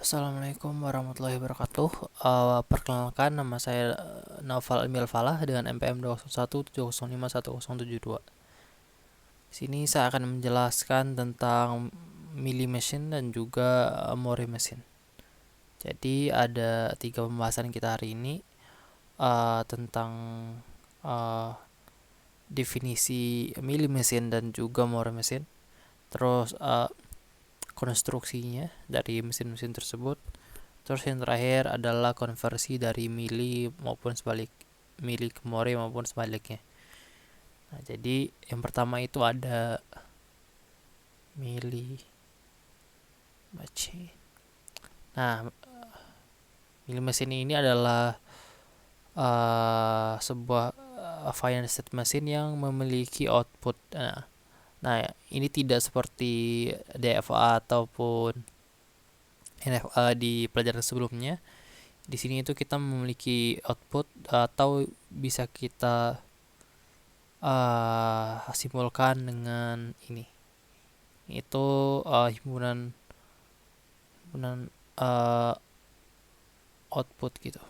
Assalamualaikum warahmatullahi wabarakatuh. Perkenalkan, nama saya Naufal Emil Falah dengan NPM 20170510722. Di sini saya akan menjelaskan tentang milli machine dan juga Mori machine. Jadi ada 3 pembahasan kita hari ini, tentang definisi milli machine dan juga Mori machine. Terus konstruksinya dari mesin-mesin tersebut. Terus yang terakhir adalah konversi dari mili ke Mori maupun sebaliknya. Nah, jadi yang pertama itu ada mili machine. Nah, mili mesin ini adalah sebuah finite state machine yang memiliki output. Nah, ini tidak seperti DFA ataupun NFA di pelajaran sebelumnya. Di sini itu kita memiliki output atau bisa kita simpulkan dengan ini. Itu himpunan output gitu.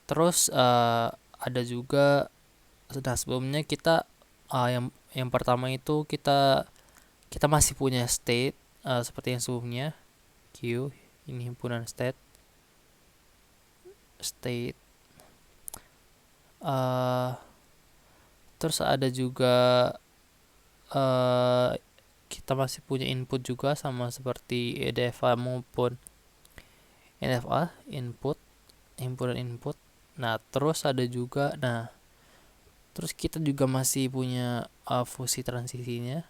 Terus ada juga, sebelumnya kita yang pertama itu kita masih punya state seperti yang sebelumnya. Q, ini himpunan state. Terus ada juga kita masih punya input juga, sama seperti EDFA maupun NFA, input, himpunan input. Terus kita juga masih punya fungsi transisinya.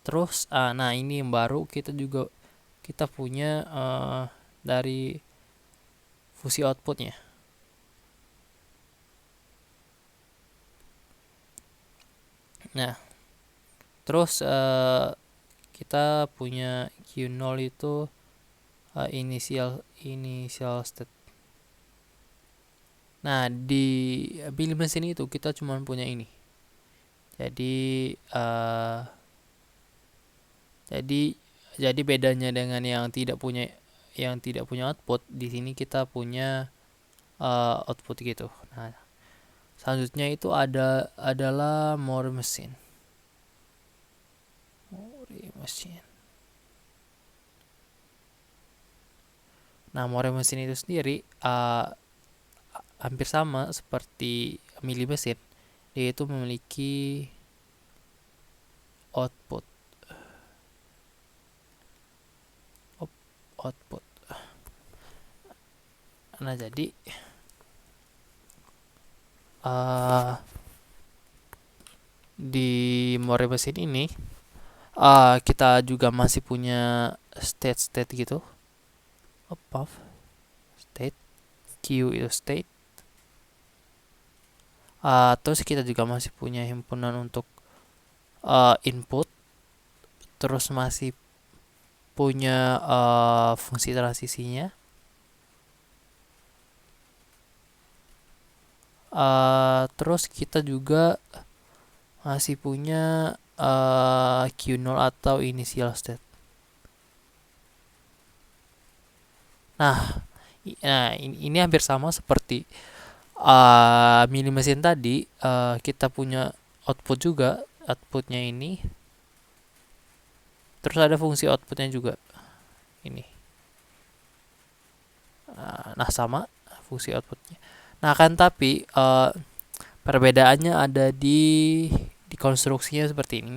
Terus ini yang baru, kita punya dari fungsi outputnya. Nah, terus kita punya Q0 itu initial state. Nah, di pilih mesin itu kita cuma punya ini. Jadi bedanya dengan yang tidak punya output, di sini kita punya output gitu. Nah, selanjutnya itu adalah Mori machine. Nah, Mori machine itu sendiri hampir sama seperti milli machine. Dia itu memiliki output. Nah, jadi di Mori machine ini kita juga masih punya state gitu. State, Q itu state. Terus kita juga masih punya himpunan untuk input. Terus masih punya fungsi transisinya. Terus kita juga masih punya Q0 atau initial state. Nah, ini hampir sama seperti mini mesin tadi. Kita punya output juga, outputnya ini. Terus ada fungsi outputnya juga ini. Nah, sama fungsi outputnya. Nah, kan tapi perbedaannya ada di konstruksinya seperti ini.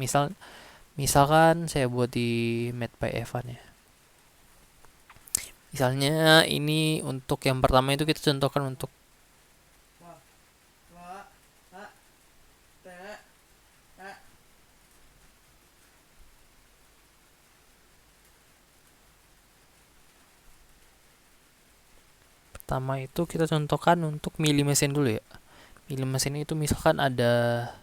Misalkan saya buat di MathPy Evan ya. Misalnya ini untuk yang pertama itu kita contohkan untuk pertama itu kita contohkan untuk milli mesin dulu ya. Milli mesin itu misalkan ada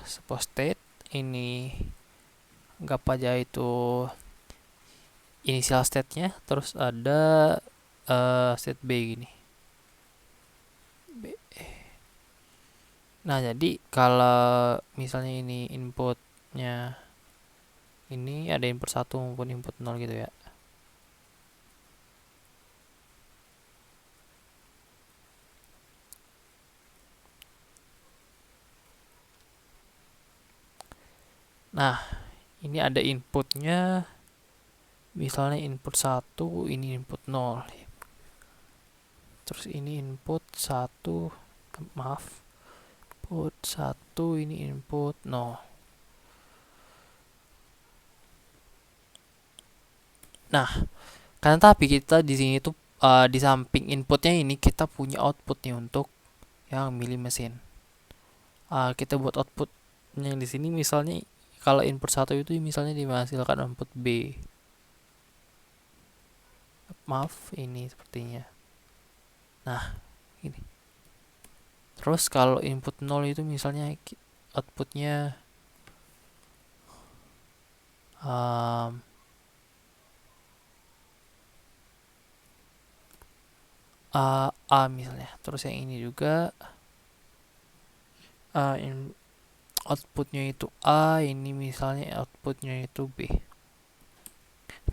sebuah state, ini anggap aja itu initial state-nya, terus ada state B gini. Nah, jadi kalau misalnya ini input inputnya ini ada input 1 maupun input 0 gitu ya. Nah, ini ada inputnya, misalnya input 1, ini input 0. Terus ini input 1, maaf, input 1, ini input 0. Nah, karena tapi kita di sini tuh di samping inputnya ini kita punya output nih untuk yang milih mesin. Kita buat outputnya di sini misalnya kalau input 1 itu misalnya dihasilkan output B. Maaf, ini sepertinya. Nah, ini. Terus kalau input 0 itu misalnya outputnya um, A misalnya. Terus yang ini juga outputnya itu A, ini misalnya outputnya itu B.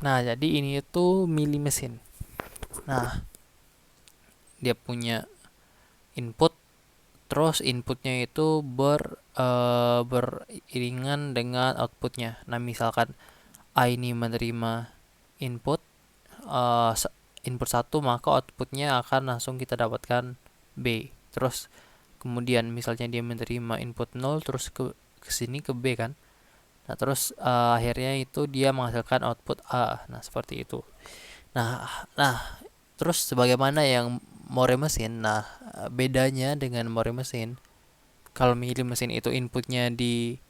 Nah, jadi ini itu milih mesin. Nah, dia punya input, terus inputnya itu beriringan dengan outputnya. Nah, misalkan A ini menerima input input 1, maka outputnya akan langsung kita dapatkan B. Terus kemudian misalnya dia menerima input 0 terus ke sini ke B kan. Nah, terus akhirnya itu dia menghasilkan output A. Nah, seperti itu. Nah, terus sebagaimana yang more mesin. Nah, bedanya dengan more mesin, kalau milih mesin itu inputnya di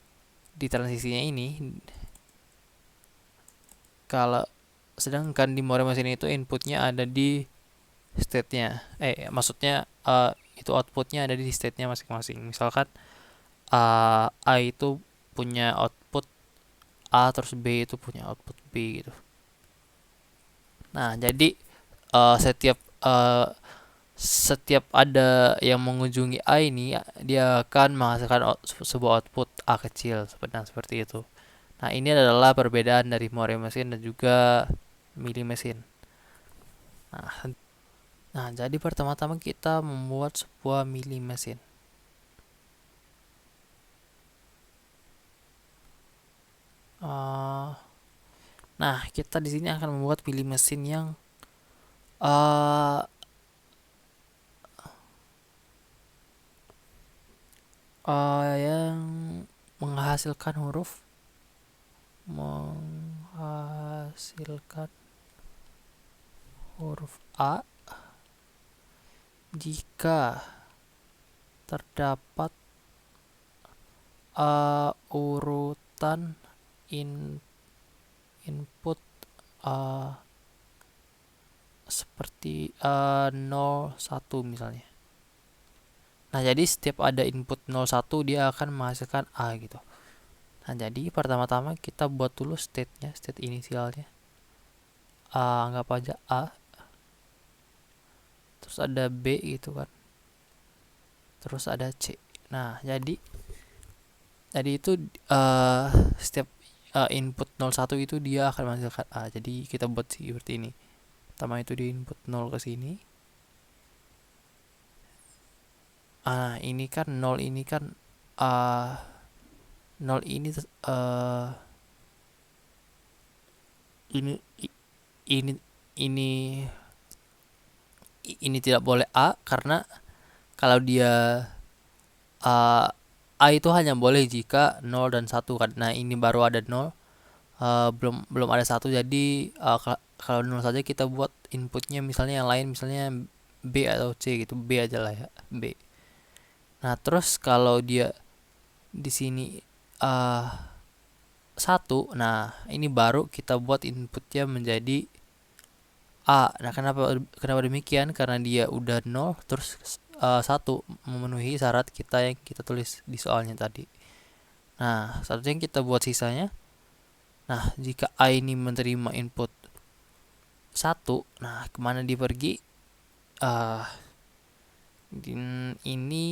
transisinya ini, kalau sedangkan di more mesin itu inputnya ada di state-nya. Maksudnya itu outputnya ada di state-nya masing-masing. Misalkan A itu punya output A, terus B itu punya output B gitu. Nah, jadi setiap setiap ada yang mengunjungi A ini, dia akan menghasilkan sebuah output A kecil, seperti itu. Nah, ini adalah perbedaan dari more mesin dan juga milih mesin. Nah, jadi pertama-tama kita membuat sebuah milih mesin. Nah, kita di sini akan membuat milih mesin uh, yang menghasilkan huruf A jika terdapat urutan input seperti 0, 1 misalnya. Nah, jadi setiap ada input 0, 1 dia akan menghasilkan A gitu. Nah, jadi pertama-tama kita buat dulu state inisialnya. Anggap aja A. Terus ada B gitu kan. Terus ada C. Nah, jadi itu setiap input 01 itu dia akan menghasilkan A. Jadi kita buat seperti ini. Pertama itu di input 0 ke sini. Ini kan 0 ini kan 0 ini ini ini ini ini tidak boleh A, karena kalau dia A itu hanya boleh jika 0 dan 1 kan. Nah, ini baru ada 0, belum ada 1, jadi kalau 0 saja kita buat inputnya misalnya yang lain, misalnya B atau C gitu. B aja lah ya, B. Nah, terus kalau dia di sini 1, nah ini baru kita buat inputnya menjadi A. Nah, kenapa demikian? Karena dia udah 0 terus 1 memenuhi syarat kita yang kita tulis di soalnya tadi. Nah, satu yang kita buat sisanya. Nah, jika A ini menerima input 1, nah kemana dia pergi? Ini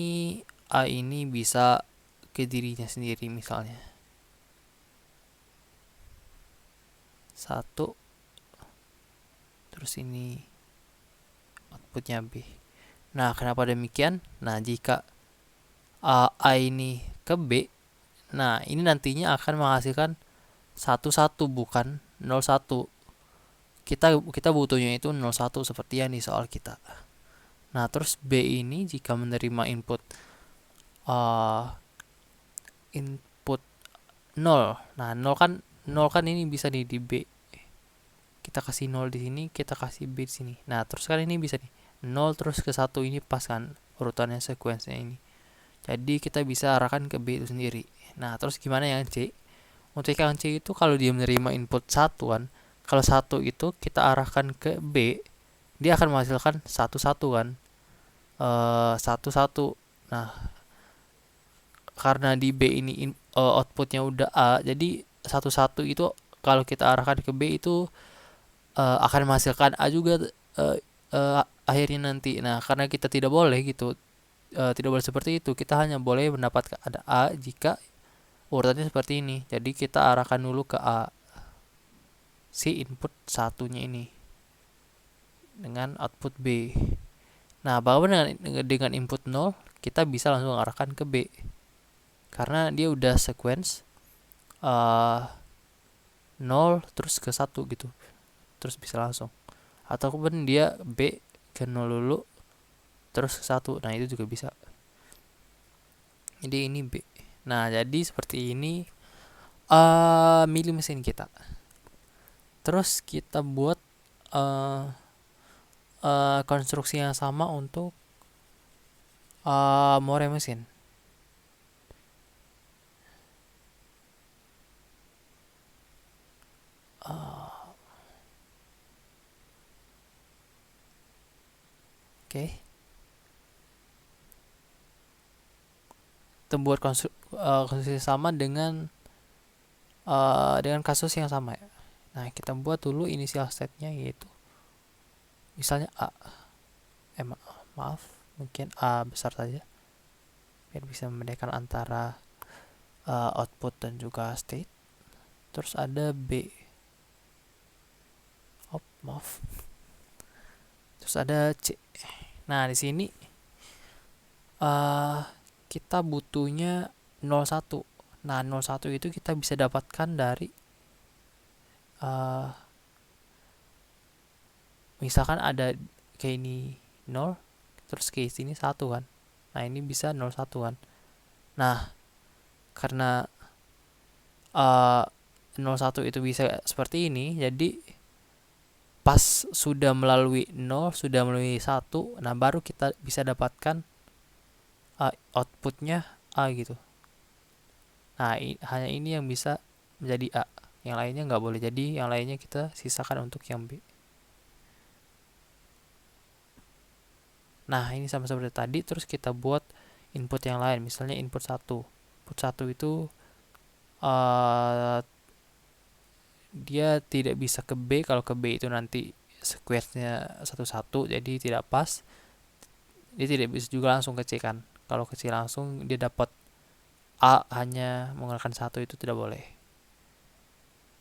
A ini bisa ke dirinya sendiri misalnya. 1, terus ini outputnya B. Nah, kenapa demikian? Nah, jika A ini ke B, nah ini nantinya akan menghasilkan 1 1 bukan 0 1. Kita butuhnya itu 0 1 seperti yang di soal kita. Nah, terus B ini jika menerima input uh, input 0. Nah, 0 kan ini bisa di B. Kita kasih 0 di sini, kita kasih B di sini. Nah, terus kan ini bisa nih 0 terus ke 1 ini pas kan urutannya sekuensinya ini. Jadi kita bisa arahkan ke B itu sendiri. Nah, terus gimana yang C? Untuk yang C itu kalau dia menerima input satuan, kalau 1 itu kita arahkan ke B, dia akan menghasilkan 1 1 kan. 1 1. Nah, karena di B ini outputnya udah A, jadi 1 1 itu kalau kita arahkan ke B itu akan menghasilkan A juga akhirnya nanti. Nah, karena kita tidak boleh gitu, tidak boleh seperti itu. Kita hanya boleh mendapatkan ada A jika urutannya seperti ini. Jadi kita arahkan dulu ke A, si input satunya ini dengan output B. Nah, bagaimana dengan input 0? Kita bisa langsung arahkan ke B karena dia udah sequence 0 terus ke 1 gitu, terus bisa langsung. Ataupun dia B ke 0 dulu terus ke 1. Nah, itu juga bisa. Jadi ini B. Nah, jadi seperti ini milih mesin kita. Terus kita buat konstruksi yang sama untuk more mesin. Oke. Kita buat konstruksi sama dengan kasus yang sama ya. Nah, kita buat dulu initial state-nya yaitu misalnya A. Maaf, mungkin A besar saja biar bisa membedakan antara output dan juga state. Terus ada B. Maaf. Terus ada C. Nah, di sini kita butuhnya 01. Nah, 01 itu kita bisa dapatkan dari misalkan ada kayak ini 0 terus ke sini 1 kan. Nah, ini bisa 01 kan. Nah, karena 01 itu bisa seperti ini, jadi pas sudah melalui 0, sudah melalui 1, nah baru kita bisa dapatkan outputnya A gitu. Nah, hanya ini yang bisa menjadi A. Yang lainnya nggak boleh jadi, yang lainnya kita sisakan untuk yang B. Nah, ini sama seperti tadi, terus kita buat input yang lain. Misalnya input 1. Input 1 itu dia tidak bisa ke B. Kalau ke B itu nanti square-nya 1 1, jadi tidak pas. Dia tidak bisa juga langsung ke C kan. Kalau ke C langsung dia dapat A hanya menggunakan 1, itu tidak boleh.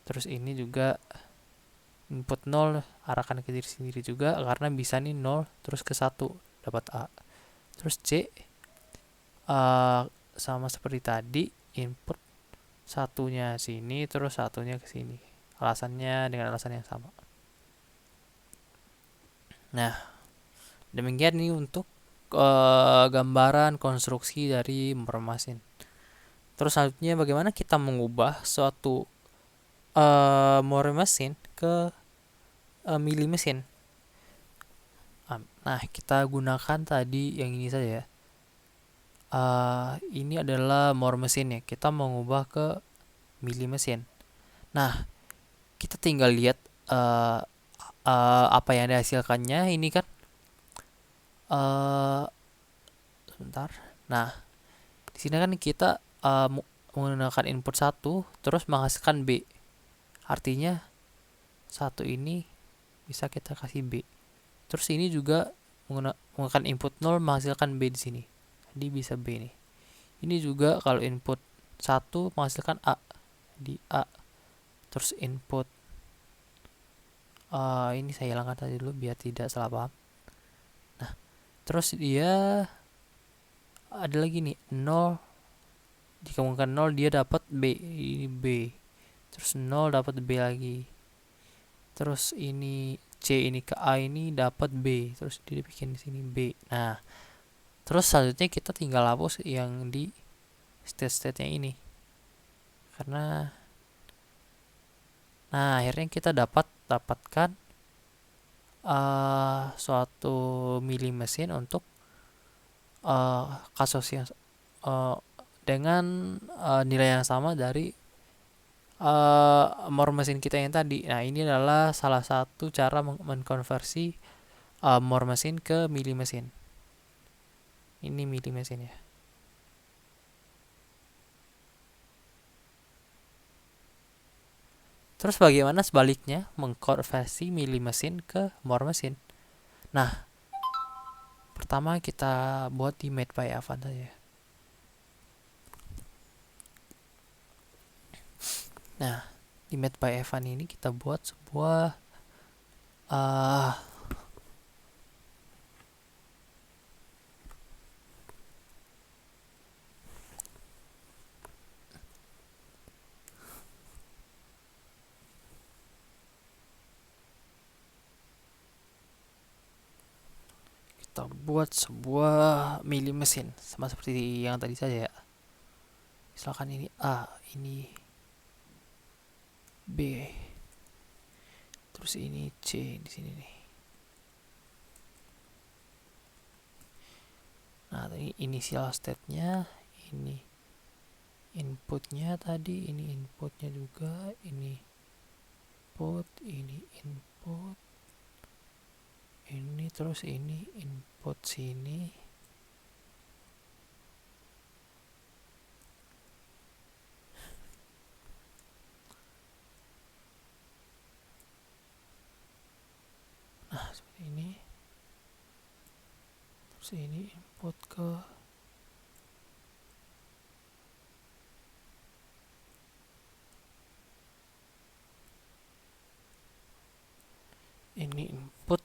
Terus ini juga input 0 arahkan ke diri sendiri juga karena bisa nih 0 terus ke 1 dapat A. Terus C sama seperti tadi, input satunya sini terus satunya ke sini. Alasannya dengan alasan yang sama. Nah, demikian nih untuk gambaran konstruksi dari mesin. Terus selanjutnya bagaimana kita mengubah suatu more mesin ke milli mesin. Nah, kita gunakan tadi yang ini saja ya. Ini adalah more mesin ya. Kita mengubah ke milli mesin. Nah, kita tinggal lihat apa yang dihasilkannya. Ini kan sebentar. Nah, di sini kan kita menggunakan input 1 terus menghasilkan B. Artinya 1 ini bisa kita kasih B. Terus ini juga menggunakan input 0 menghasilkan B di sini. Jadi bisa B nih. Ini juga kalau input 1 menghasilkan A. Di A. Terus input Ini saya hilangkan tadi dulu biar tidak salah paham. Nah, terus dia ada lagi nih 0, dikembangkan 0 dia dapat B, ini B. Terus 0 dapat B lagi. Terus ini C ini ke A ini dapat B. Terus dia bikin di sini B. Nah, terus selanjutnya kita tinggal hapus yang di state-state yang ini. Karena akhirnya kita dapatkan suatu milling machine untuk kasus yang uh, dengan nilai yang sama dari more mesin kita yang tadi. Nah, ini adalah salah satu cara mengkonversi more mesin ke milli mesin. Ini milli mesin ya. Terus bagaimana sebaliknya mengkonversi milli mesin ke more mesin? Nah, pertama kita buat di made by Avant saja. Nah, di made by Avant ini kita buat sebuah kita buat sebuah milli mesin sama seperti yang tadi saja ya. Misalkan ini A, ini B, terus ini C di sini nih. Nah, ini initial state-nya, ini inputnya tadi, ini inputnya juga, ini input, ini input, ini terus ini input sini. Nah, seperti ini. Terus ini input ke ini input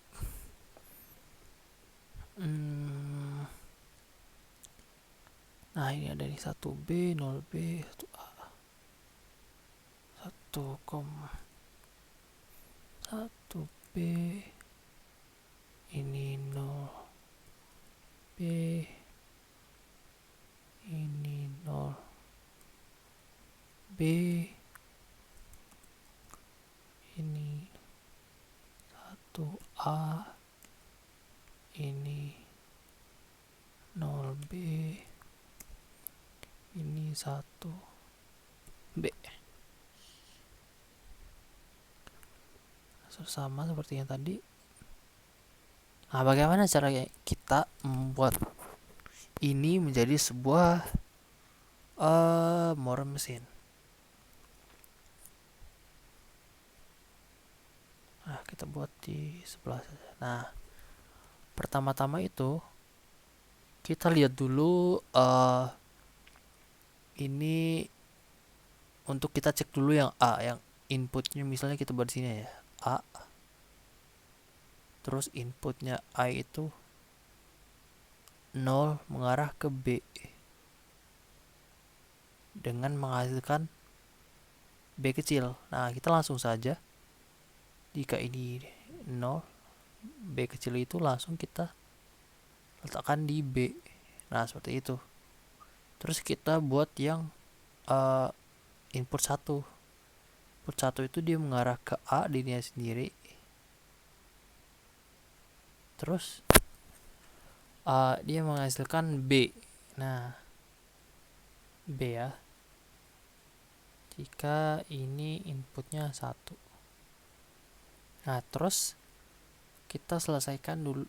nah ini ada nih 1B, 0B, 1A, 1B, ini 0B, ini 0B, ini 1A, ini 0B, ini 1B. Sama seperti yang tadi. Nah, bagaimana cara kita membuat ini menjadi sebuah more mesin? Nah, kita buat di sebelah saja. Nah, pertama-tama itu kita lihat dulu ini untuk kita cek dulu yang A, yang inputnya misalnya kita buat sini ya, A. Terus inputnya A itu 0 mengarah ke B dengan menghasilkan B kecil. Nah, kita langsung saja jika ini 0, B kecil itu langsung kita letakkan di B. Nah, seperti itu. Terus kita buat yang input 1. Input 1 itu dia mengarah ke A dirinya sendiri. Terus dia menghasilkan B. Nah, B ya. Jika ini inputnya 1. Nah, terus kita selesaikan dulu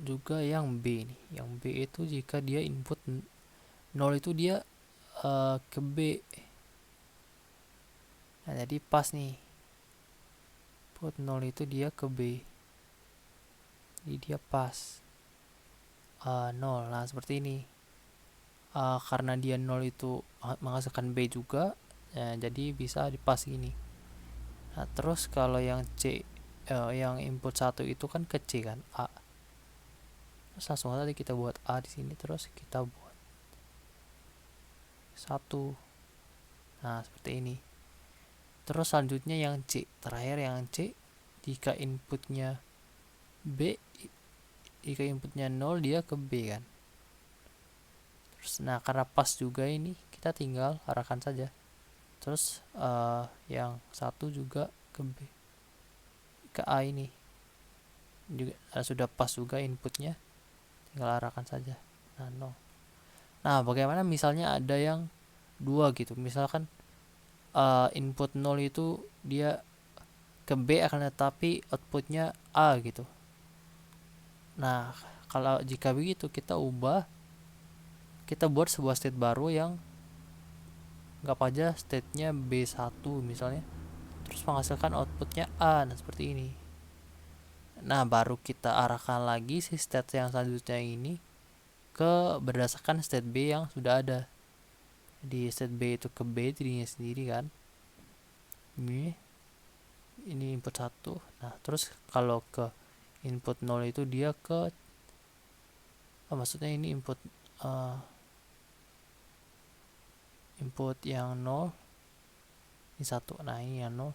juga yang B nih. Yang B itu jika dia input 0 itu dia ke B. Nah, jadi pas nih. Input 0 itu dia ke B. Jadi dia pas 0. Nah, seperti ini. Karena dia 0 itu menghasilkan B juga, jadi bisa dipas gini. Nah, terus kalau yang C yang input 1 itu kan ke C kan, A. Terus langsung tadi kita buat A di sini, terus kita buat 1. Nah, seperti ini. Terus selanjutnya yang C, terakhir yang C, jika inputnya B, jika inputnya 0 dia ke B kan. Terus nah, karena pas juga ini, kita tinggal arahkan saja. Terus yang 1 juga ke B, ke A ini juga sudah pas juga inputnya, tinggal arahkan saja. Nah, 0. Nah, bagaimana misalnya ada yang 2 gitu, misalkan input 0 itu dia ke B akan tetapi outputnya A gitu. Nah, kalau jika begitu kita buat sebuah state baru yang anggap aja state-nya B1 misalnya, terus menghasilkan outputnya A. Nah, seperti ini. Nah, baru kita arahkan lagi si state yang selanjutnya ini ke berdasarkan state B yang sudah ada. Di state B itu ke B dirinya sendiri kan. Ini input 1. Nah, terus kalau ke input 0 itu dia ke maksudnya ini input input yang 0 ini 1. Nah, ini yang 0.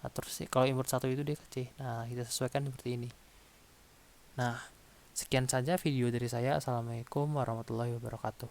Nah, terus kalau input 1 itu dia ke C. Nah, kita sesuaikan seperti ini. Nah, sekian saja video dari saya. Assalamualaikum warahmatullahi wabarakatuh.